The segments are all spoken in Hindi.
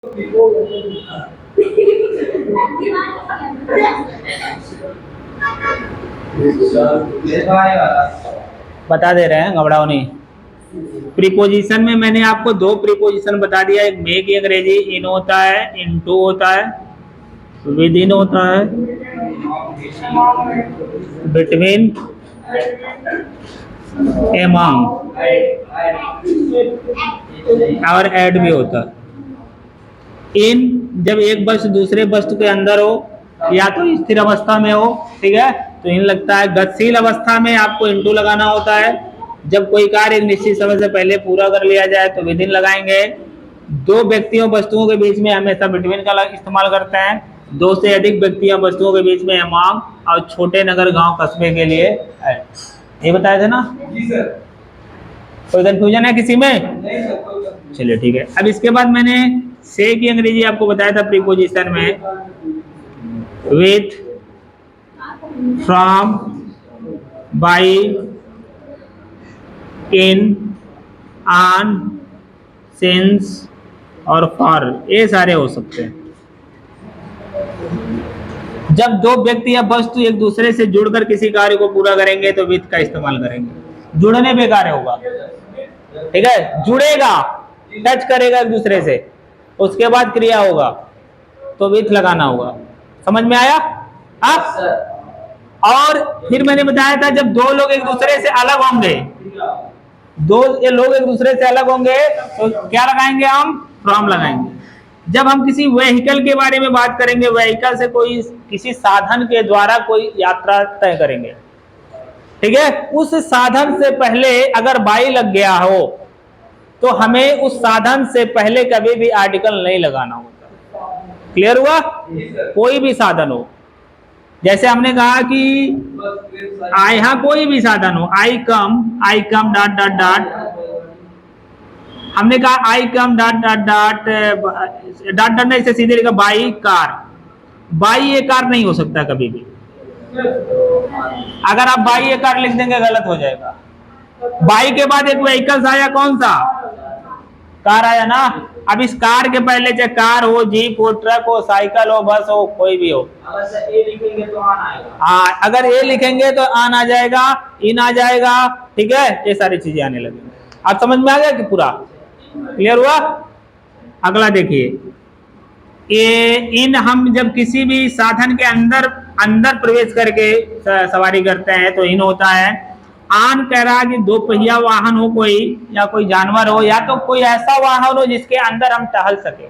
बता दे रहे हैं, घबराओ नहीं। प्रीपोजिशन में मैंने आपको दो प्रीपोजिशन बता दिया, एक मे की अंग्रेजी इन होता है, इनटू होता है, विद इन होता है, बिटवीन, एमंग और एड भी होता है। इन जब एक वस्तु दूसरे वस्तु के अंदर हो या तो स्थिर अवस्था में हो, ठीक है, तो इन लगता है। गतिशील अवस्था में आपको इनटू लगाना होता है। जब कोई कार्य एक निश्चित समय से पहले पूरा कर लिया जाए तो विद इन लगाएंगे। दो व्यक्तियों वस्तुओं के बीच में हमेशा बिटवीन का इस्तेमाल करते हैं। दो से अधिक व्यक्तियों वस्तुओं के बीच में एमंग, और छोटे नगर गांव कस्बे के लिए एट। ये बताया था ना जी सर? कोई कंफ्यूजन है किसी में? नहीं सर। चलिए ठीक है। अब इसके बाद मैंने से की अंग्रेजी आपको बताया था प्रीपोजिशन में, with, from, by, in, on, since और फॉर, ये सारे हो सकते हैं। जब दो व्यक्ति या वस्तु एक दूसरे से जुड़कर किसी कार्य को पूरा करेंगे तो विथ का इस्तेमाल करेंगे। जुड़ने पे कार्य होगा, ठीक है, जुड़ेगा, टच करेगा एक दूसरे से, उसके बाद क्रिया होगा तो विथ लगाना होगा। समझ में आया आप? और फिर मैंने बताया था जब दो लोग एक दूसरे से अलग होंगे, दो ये लोग एक दूसरे से अलग होंगे तो क्या लगाएंगे हम? फ्रॉम लगाएंगे। जब हम किसी व्हीकल के बारे में बात करेंगे, व्हीकल से कोई किसी साधन के द्वारा कोई यात्रा तय करेंगे, ठीक है, उस साधन से पहले अगर बाई लग गया हो तो हमें उस साधन से पहले कभी भी आर्टिकल नहीं लगाना होता। क्लियर हुआ? कोई भी साधन हो, जैसे हमने कहा कि यहाँ कोई भी साधन हो, I come dot dot dot, हमने कहा I come dot dot dot dot dot नहीं, इसे सीधे लिखा बाई कार। बाई ये कार नहीं हो सकता कभी भी। अगर आप बाई ये कार लिख देंगे गलत हो जाएगा। बाई के बाद एक व्हीकल्स आया, कौन सा? कार आया ना। अब इस कार के पहले चाहे कार हो, जीप हो, ट्रक हो, साइकिल हो, बस हो, कोई भी हो, अगर ए लिखेंगे तो आन आएगा। हाँ, अगर ए लिखेंगे तो आन आ जाएगा, इन आ जाएगा, ठीक है, ये सारी चीजें आने लगेंगी। आप समझ में आ गया कि पूरा क्लियर हुआ? अगला देखिए, ये इन हम जब किसी भी साधन के अंदर प्रवेश करके सवारी करते हैं तो इन होता है। आन कह रहा कि दो पहिया वाहन हो कोई, या कोई जानवर हो, या तो कोई ऐसा वाहन हो जिसके अंदर हम टहल सके,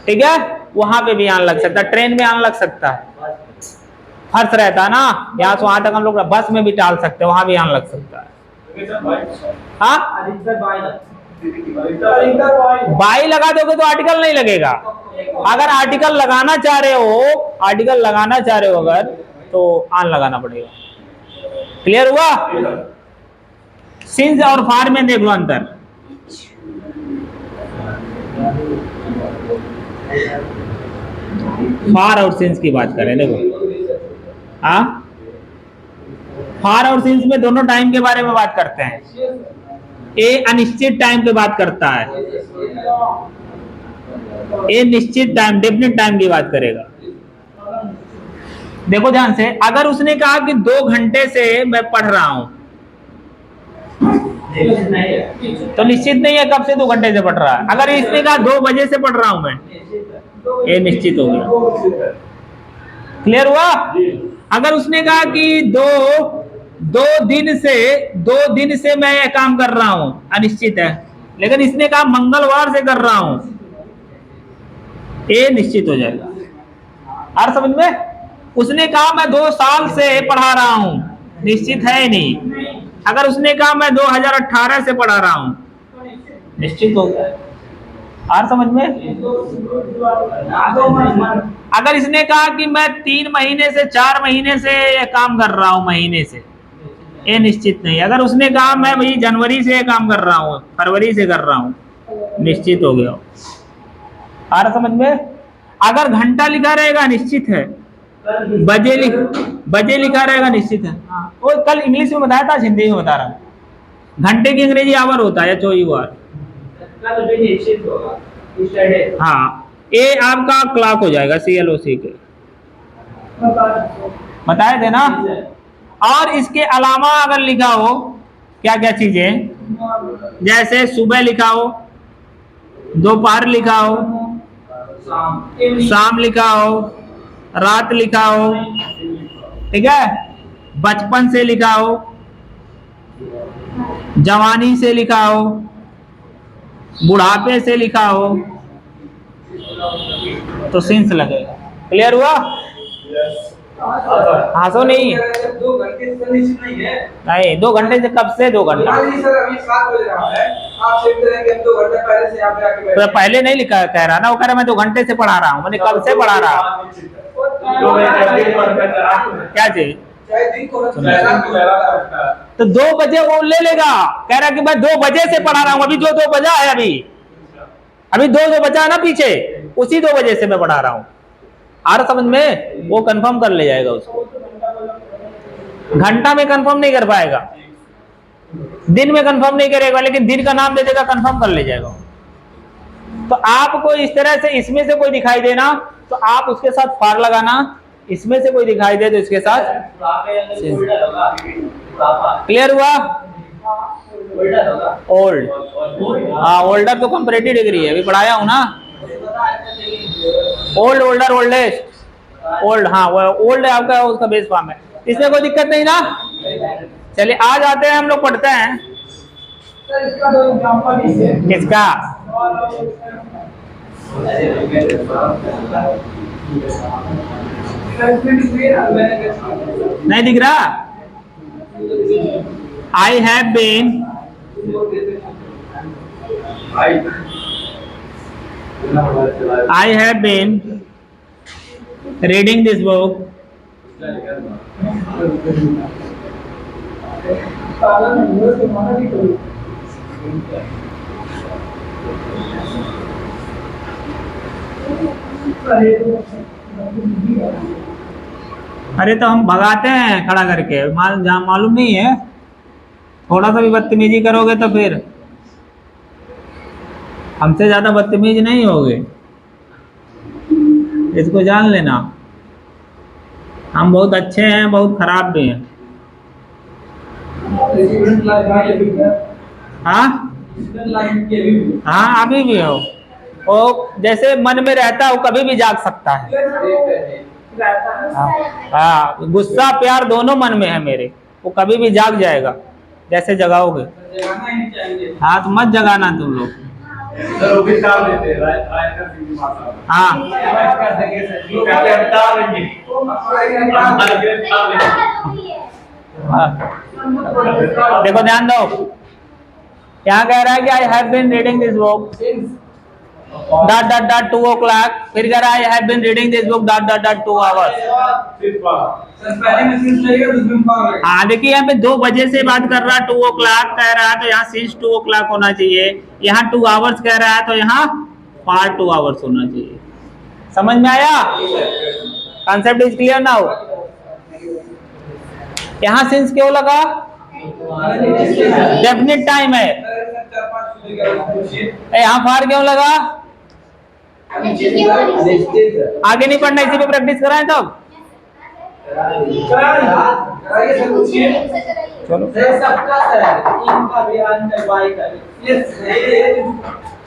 ठीक है, वहां पे भी आन लग सकता है। ट्रेन में आन लग सकता है, फर्श रहता है ना, यहाँ से वहां तक हम लोग बस में भी टहल सकते हैं, वहां भी आन लग सकता है। हाँ, बाई लगा दोगे तो आर्टिकल नहीं लगेगा। अगर आर्टिकल लगाना चाह रहे हो अगर, तो आन लगाना पड़ेगा। क्लियर हुआ? सिंस और फार में देख लो अंतर। फार और सिंस की बात करें, देखो, हाँ, फार और सिंस में दोनों टाइम के बारे में बात करते हैं। ए अनिश्चित टाइम की बात करता है, ए निश्चित टाइम, डेफिनेट टाइम की बात करेगा। देखो ध्यान से, अगर उसने कहा कि 2 घंटे से मैं पढ़ रहा हूं, तो निश्चित नहीं है कब से 2 घंटे से पढ़ रहा है। अगर इसने कहा 2 बजे से पढ़ रहा हूं मैं, ये निश्चित हो गया। क्लियर हुआ? अगर उसने कहा कि दो दिन से मैं यह काम कर रहा हूं, अनिश्चित है। लेकिन इसने कहा मंगलवार से कर रहा हूं, ये निश्चित हो जाएगा। और समझ में? उसने कहा मैं 2 साल से पढ़ा रहा हूं, निश्चित है ही नहीं। अगर उसने कहा मैं 2018 से पढ़ा रहा हूं, निश्चित हो गया। और समझ में? अगर इसने कहा कि मैं 3 महीने से 4 महीने से ये काम कर रहा हूं, महीने से, ये निश्चित नहीं। अगर उसने कहा मैं भाई जनवरी से काम कर रहा हूं, फरवरी से कर रहा हूं, निश्चित हो गया। और समझ में? अगर घंटा लिखा रहेगा निश्चित है, बजे लिखा रहेगा निश्चित है। वो कल इंग्लिश में बताया था, हिंदी में बता रहा हूं। घंटे की अंग्रेजी आवर होता है, या चोई आवर। हाँ, ए आपका क्लॉक हो जाएगा CLOC के, बताए थे ना। और इसके अलावा अगर लिखा हो क्या क्या चीजें, जैसे सुबह लिखा हो, दोपहर लिखा हो, शाम लिखा हो, रात लिखा हो, ठीक है, बचपन से लिखा हो, जवानी से लिखा हो, बुढ़ापे से लिखा हो, तो सिंस लगेगा। क्लियर हुआ? हंसो नहीं। 2 घंटे से निश्चित नहीं है। नहीं, 2 घंटे से कब से 2 घंटा? सर अभी 7 बज रहा है, आप चेक करेंगे 2 घंटे पहले से यहाँ पे आके तो पहले नहीं लिखा कह रहा ना, वो कह रहा मैं 2 घंटे से पढ़ा रहा हूँ, मैंने कब से पढ़ा रहा। क्या चीज? तो 2 बजे वो ले लेगा, कह रहा कि मैं 2 बजे से पढ़ा रहा हूँ, अभी जो 2 बजा है, अभी 2 बजा है ना पीछे, उसी 2 बजे से मैं पढ़ा रहा हूँ। आ रहा समझ में? वो कंफर्म कर ले जाएगा उसको, घंटा में कंफर्म नहीं कर पाएगा, दिन में कंफर्म नहीं करेगा, लेकिन दिन का नाम दे देगा, कंफर्म कर ले जाएगा। तो आपको इस तरह से इसमें से कोई दिखाई देना तो आप उसके साथ फार लगाना, इसमें से कोई दिखाई दे तो इसके साथ। क्लियर हुआ? ओल्ड, हाँ, ओल्डर तो कंपैरेटिव डिग्री है, अभी पढ़ाया हूं ना। ओल्ड, ओल्डर, ओल्डेस्ट, ओल्ड, हाँ वो ओल्ड है आपका, उसका बेस फॉर्म है, इसमें कोई दिक्कत नहीं ना। चलिए आज आते हैं, हम लोग पढ़ते हैं किसका। नहीं दिख रहा? I have been reading this book अरे तो हम भगाते हैं खड़ा करके, मालूम नहीं है, थोड़ा सा भी बदतमीजी करोगे तो फिर हमसे ज्यादा बदतमीज नहीं होगे, इसको जान लेना। हम बहुत अच्छे हैं, बहुत खराब भी हैं। हाँ हाँ, अभी भी हो, वो जैसे मन में रहता है वो कभी भी जाग सकता है। हाँ, गुस्सा प्यार दोनों मन में है मेरे, वो कभी भी जाग जाएगा जैसे जगाओगे। हाँ तो मत जगाना तुम लोग। हाँ देखो ध्यान दो, यहाँ कह रहा है कि I have been reading this book .2 o'clock, फिर कह रहा है I have been reading this book .2 hours। हाँ देखिए यहाँ पे 2 बजे से बात कर रहा, 2 o'clock कह रहा है तो यहाँ सिंस 2 o'clock होना चाहिए, यहाँ 2 hours कह रहा है तो यहाँ पार्ट 2 hours होना चाहिए। समझ में आया? Concept is clear now? यहाँ सिंस क्यों लगा? डेफिनेट टाइम है। यहाँ फार क्यों लगा? आगे नहीं पढ़ना, इसी पे प्रैक्टिस कराएं तब।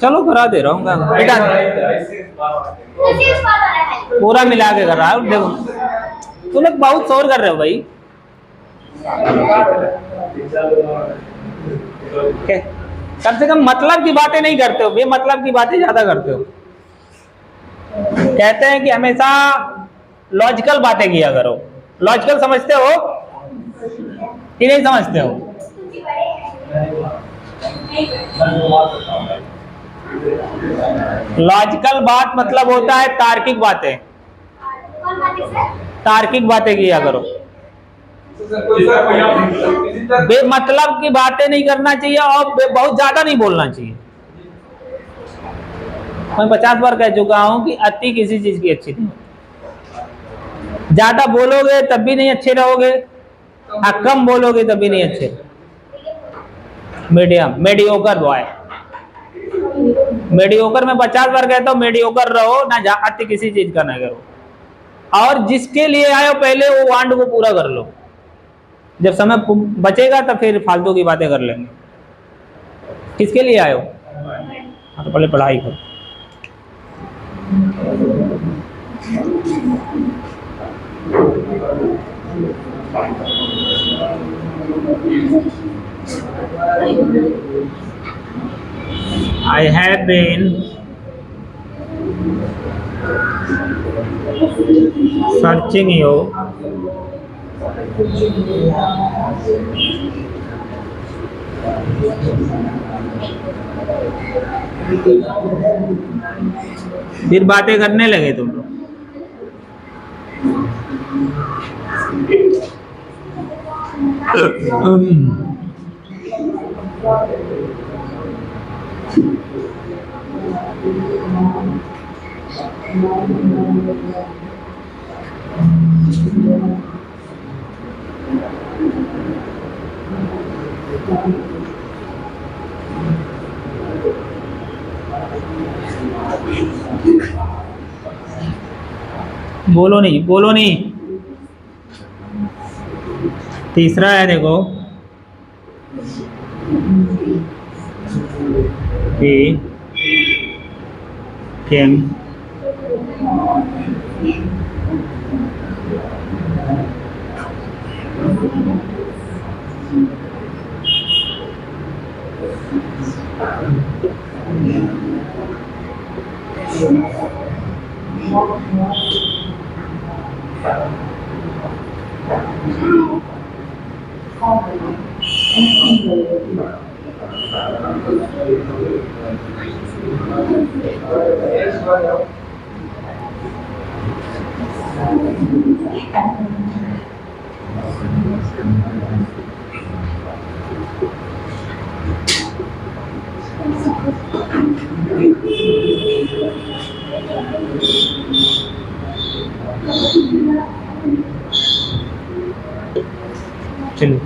चलो करा दे रहा हूँ बेटा, पूरा मिला के कर रहा है। देखो तुम लोग बहुत शोर कर रहे हो भाई, कम से कम मतलब की बातें नहीं करते हो, बेमतलब की बातें ज्यादा करते हो। कहते हैं कि हमेशा लॉजिकल बातें किया करो। लॉजिकल समझते हो कि नहीं समझते हो? लॉजिकल बात मतलब होता है तार्किक बातें, तार्किक बातें किया करो। बेमतलब की बातें नहीं करना चाहिए और बहुत ज्यादा नहीं बोलना चाहिए। मैं 50 बार कह चुका हूं कि अति किसी चीज की अच्छी नहीं, ज्यादा बोलोगे तब भी नहीं अच्छे रहोगे, हाँ कम बोलोगे तब भी नहीं अच्छे। Medium, mediocre boy. मेडियोकर में 50 बार कहता हूँ मेडियोकर रहो ना, जाति किसी चीज का ना करो, और जिसके लिए आयो पहले वो वांड को पूरा कर लो। जब समय बचेगा तब फिर फालतू की बातें कर लेंगे। किसके लिए आयो? हाँ, तो पहले पढ़ाई करो। I have been searching you फिर बातें करने लगे तुम लोग। बोलो नहीं, बोलो नहीं। तीसरा है देखो, he came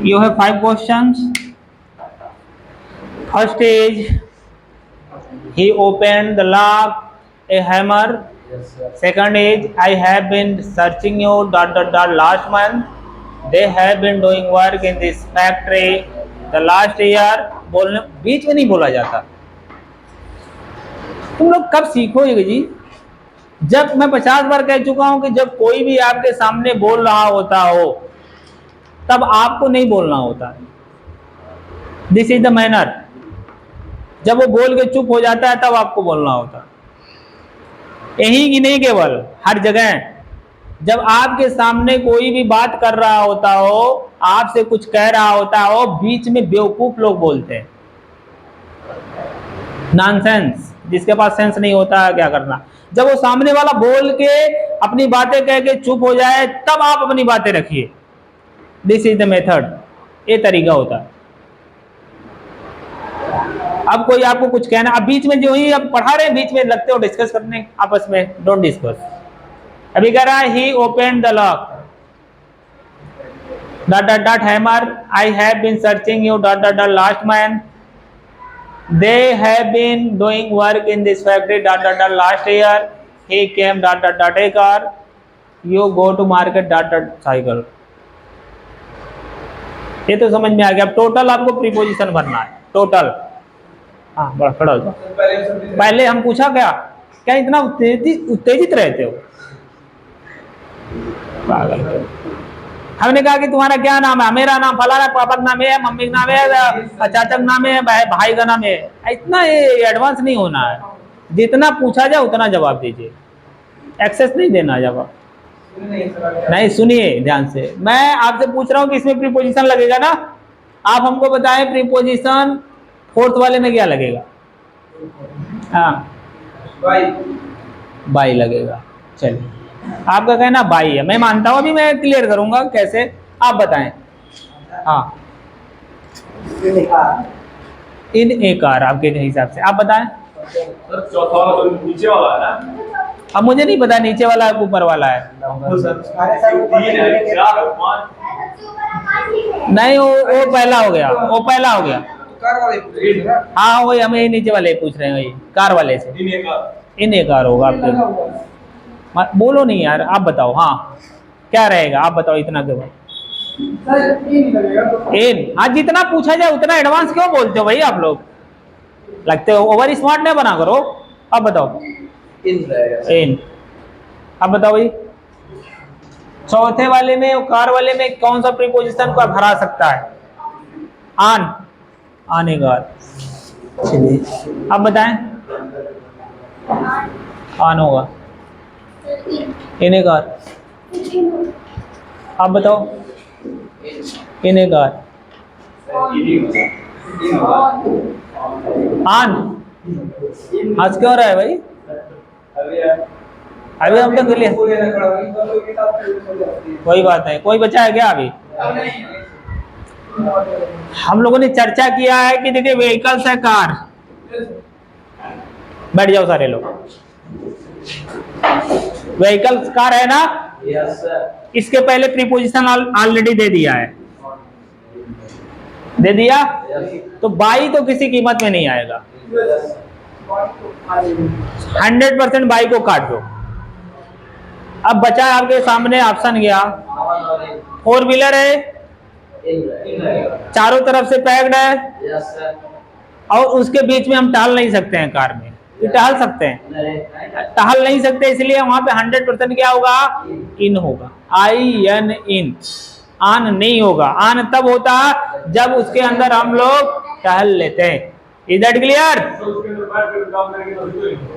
You have 5 questions. First is, he opened the lock, a hammer. Second is, I have been searching you ... last month. They have been doing work in this factory the last year. बोलने बीच में नहीं बोला जाता। तुम लोग कब सीखोगे जी? जब मैं 50 बार कह चुका हूं कि जब कोई भी आपके सामने बोल रहा होता हो तब आपको नहीं बोलना होता। This is the manner. जब वो बोल के चुप हो जाता है तब आपको बोलना होता। यही कि नहीं, केवल हर जगह जब आपके सामने कोई भी बात कर रहा होता हो, आपसे कुछ कह रहा होता हो, बीच में बेवकूफ लोग बोलते हैं नॉनसेंस। जिसके पास सेंस नहीं होता क्या करना। जब वो सामने वाला बोल के अपनी बातें कह के चुप हो जाए तब आप अपनी बातें रखिए। This is the method. ये तरीका होता है। अब कोई आपको कुछ कहना, अब बीच में जो ही अब पढ़ा रहे हैं बीच में लगते हो डिस्कस करने आपस में, डोंट डिस्कस। अभी कह रहा है ही open the lock hammer, I have been searching you last man, they have been doing work in this factory last year, he came a car, you go to market cycle. ये तो समझ में आ गया। अब टोटल आपको प्रीपोजिशन भरना है, टोटल। हाँ, बड़ा खड़ा हो जाओ। पहले हम पूछा क्या इतना उत्तेजित रहते हो? पागल। हमने कहा कि तुम्हारा क्या नाम है? मेरा नाम फलाना, पापा का नाम है, मम्मी का नाम है, चाचा का नाम है, भाई का नाम है। इतना एडवांस नहीं होना है। जितना पूछा जाए उतना जवाब दीजिए, एक्सेस नहीं देना जवाब। नहीं, सुनिए ध्यान से। मैं आपसे पूछ रहा हूँ कि इसमें प्रीपोजिशन लगेगा ना? आप हमको बताएं प्रीपोजिशन फोर्थ वाले में क्या लगेगा? हाँ, बाई लगेगा। चलिए, आपका कहना बाई है, मैं मानता हूँ। अभी मैं क्लियर करूंगा कैसे, आप बताएं। हाँ, इन ए कार आपके हिसाब से आप बताएं। चौथा वाला तो नीचे वाला है ना? अब मुझे नहीं पता नीचे वाला है ऊपर वाला है। नहीं, वो पहला हो गया, वो पहला हो गया। कार वाले पूछ रहे थे ना। हाँ वही हमें ही नीचे वाले पूछ रहे हैं, वही कार वाले से। इन कार होगा आपके। बोलो नहीं यार, आप बताओ। हाँ क्या रहेगा, आप बताओ इतना क्यों। इन, हाँ जितना पूछा जाए उतना एडवांस क्यों बोलते हो भाई आप लोग, लगते हो ओवर स्मार्ट नहीं बना करो। अब बताओ इन, अब बताओ भाई चौथे वाले में और कार वाले में कौन सा प्रीपोजिशन को हरा सकता है। आन, आने का। चलिए अब बताएं। आन होगा, इन्हें कार। आप बताओ इन्हें कार। आन, आज क्यों रहा है भाई, अभी हम तक लिए कोई बात नहीं। कोई बचा है क्या अभी। हम लोगों ने चर्चा किया है कि देखिए व्हीकल्स है कार। बैठ जाओ सारे लोग। व्हीकल्स कार है ना, इसके पहले प्रीपोजिशन ऑलरेडी दे दिया है, दे दिया। तो बाई तो किसी कीमत में नहीं आएगा, 100% बाई को काट दो। अब बचा आपके सामने ऑप्शन गया, 4 व्हीलर है, चारों तरफ से पैक्ड है, और उसके बीच में हम टहल नहीं सकते हैं कार में। टहल सकते हैं, टहल नहीं सकते, इसलिए वहां पे 100% क्या होगा, इन होगा। IN, इन। आन नहीं होगा। आन तब होता जब उसके अंदर हम लोग टहल लेते हैं। Is that clear.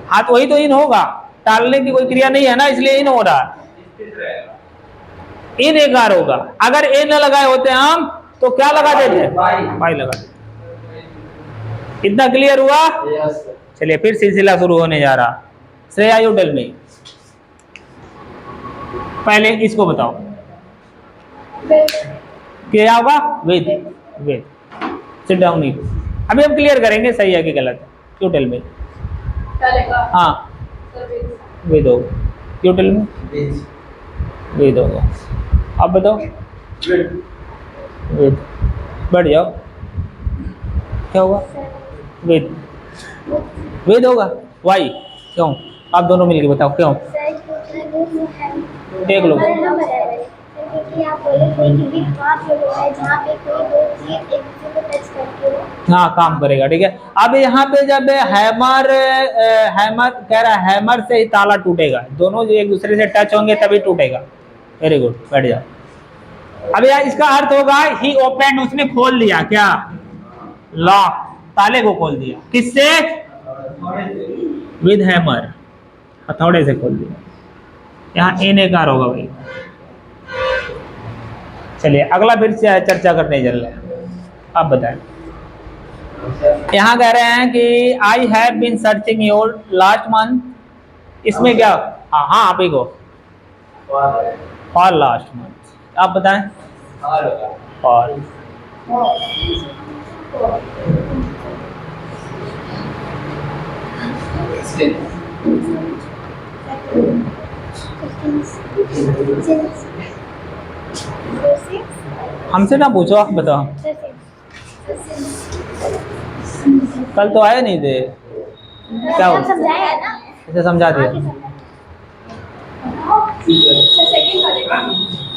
हाँ तो वही तो इन होगा, टालने की कोई क्रिया नहीं है ना, इसलिए इन हो रहा है। इन एक बार होगा। अगर ए न लगाए होते हम तो क्या लगा देते, बाई लगा देते। इतना क्लियर हुआ। चलिए फिर सिलसिला शुरू होने जा रहा। श्रेया यू टेल मी, पहले इसको बताओ क्या होगा। With, with. Sit down. अभी हम क्लियर करेंगे सही है कि गलत है। You tell me. हाँ विद होगा। You tell me. विद होगा। अब बताओ। विद, बढ़ जाओ। क्या होगा, विद, विद होगा। वाई, क्यों। आप दोनों मिलके बताओ क्यों। देख लो। हाँ काम करेगा, ठीक है। अब यहाँ पे जब हैमर, हैमर कह रहा है, हैमर से ही ताला टूटेगा, दोनों जो एक दूसरे से टच होंगे तभी टूटेगा। वेरी गुड, बैठ जाओ। अब यार इसका अर्थ होगा ही ओपन, उसने खोल दिया क्या, लॉक, ताले को खोल दिया। किससे, विद हैमर, हथौड़े से खोल दिया। यहाँ ए ने कार होगा भाई। चलिए अगला फिर से चर्चा करने चल रहे हैं। आप बताएं। यहाँ कह रहे हैं कि I have been searching your last month, इसमें क्या। हाँ हाँ आप ही को, फॉर लास्ट मंथ। आप बताएं। फॉर, हमसे ना पूछो, आप बताओ। कल तो आए नहीं थे, क्या हो, इसे समझा दिया।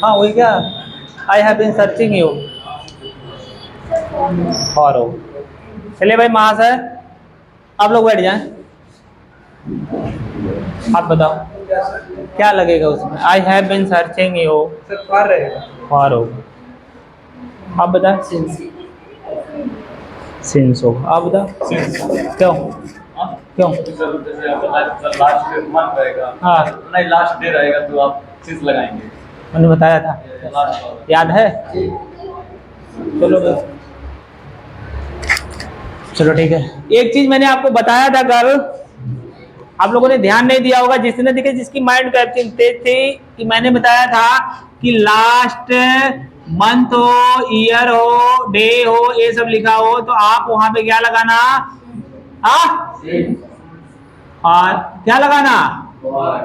हाँ वही क्या, I have been searching you for. हो चलिए भाई महाशय आप लोग बैठ जाएं। आप बताओ क्या लगेगा उसमें। I have been searching you for. हो आप बताएं। सिंस हो। आप बताओ क्यों, क्यों। हाँ नहीं लास्ट डे रहेगा तो आप सिंस लगाएंगे, मैंने बताया था, याद है। चलो चलो ठीक है। एक चीज मैंने आपको बताया था कल, आप लोगों ने ध्यान नहीं दिया होगा। जिसने देखे, जिसकी माइंड कैप्चरिंग तेज थी, कि मैंने बताया था कि लास्ट मंथ हो, ईयर हो, डे हो, ये सब लिखा हो तो आप वहां पे क्या लगाना, और क्या लगाना,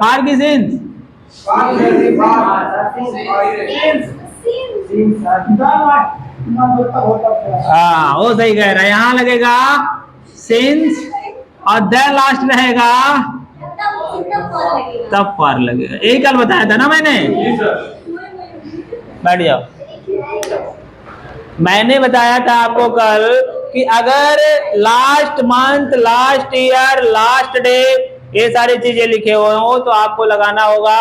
फार की सिंस। हाँ वो सही कह रहा है, यहाँ लगेगा सिंस और द लास्ट रहेगा तब फॉर लगेगा। यही कल बताया था ना मैंने। बैठ जाओ। मैंने बताया था आपको कल कि अगर last month, last year, last day ये सारी चीजें लिखे हुए हो तो आपको लगाना होगा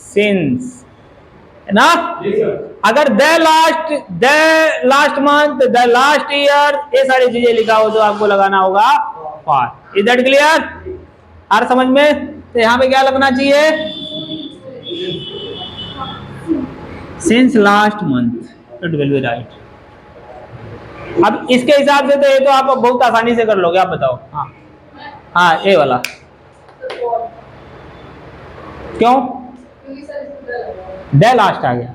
सिंस, है ना। अगर the last month, the last year ये सारी चीजें लिखा हो तो आपको लगाना होगा फॉर। Is that clear? हर समझ में? तो यहाँ पे क्या लगना चाहिए? Since last month, it will be right. अब इसके हिसाब से तो ये तो आप बहुत आसानी से कर लोगे। आप बताओ। हाँ हाँ ये वाला क्यों द लास्ट आ गया?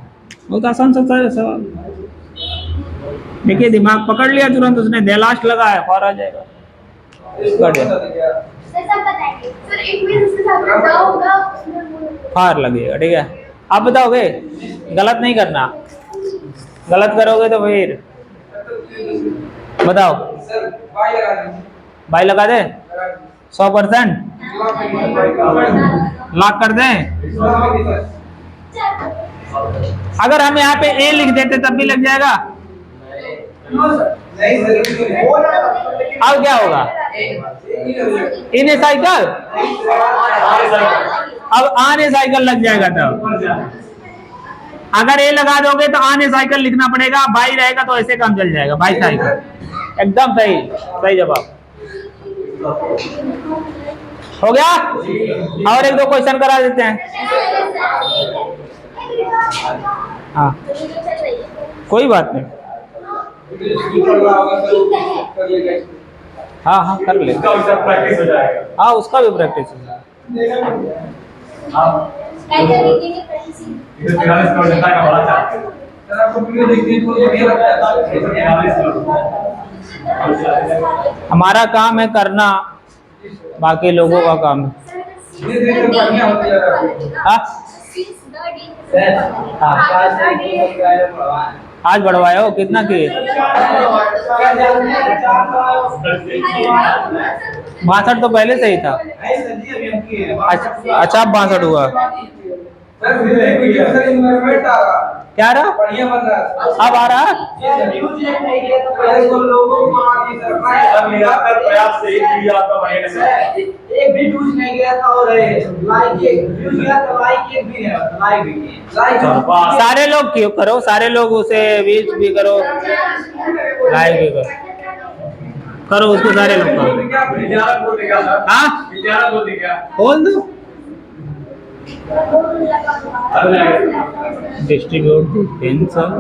बहुत आसान सा सवाल। देखिए दिमाग पकड़ लिया तुरंत उसने, द लास्ट लगा है, फॉर आ जाएगा। फॉर लगेगा, ठीक है। आप बताओगे, गलत नहीं करना, गलत करोगे तो फिर बताओ। बाई लगा दे 100%, लॉक कर दें। अगर हम यहाँ पे ए लिख देते तब भी लग जाएगा। अब क्या होगा? इन ए साइकिल, अब आन ए साइकिल लग जाएगा। तब अगर ए लगा दोगे तो आन ए साइकिल लिखना पड़ेगा, बाई रहेगा तो ऐसे काम चल जाएगा, बाई साइकिल। एकदम सही, सही जवाब हो गया। और एक दो क्वेश्चन करा देते हैं। हाँ कोई बात नहीं। हाँ हाँ कर ले, प्रैक्टिस हो जाएगा। हाँ उसका भी प्रैक्टिस हो जाएगा। हमारा काम है करना, बाकी लोगों का काम है। आज बढ़वाए हो? कितना किए? 62 तो पहले से ही था। अच्छा अब 62 हुआ। क्या रहा? बढ़िया बन रहा। अब आ रहा? प्रयास से एक भी व्यूज नहीं गया था और लाइक एक व्यूज गया था, लाइक एक भी है, लाइक भी लाइक सारे लोग क्यों करो, सारे लोग उसे विश भी करो, लाइक भी करो उसको, सारे लोग करो। हाँ बोल दो, डिस्ट्रीब्यूट टेंशन।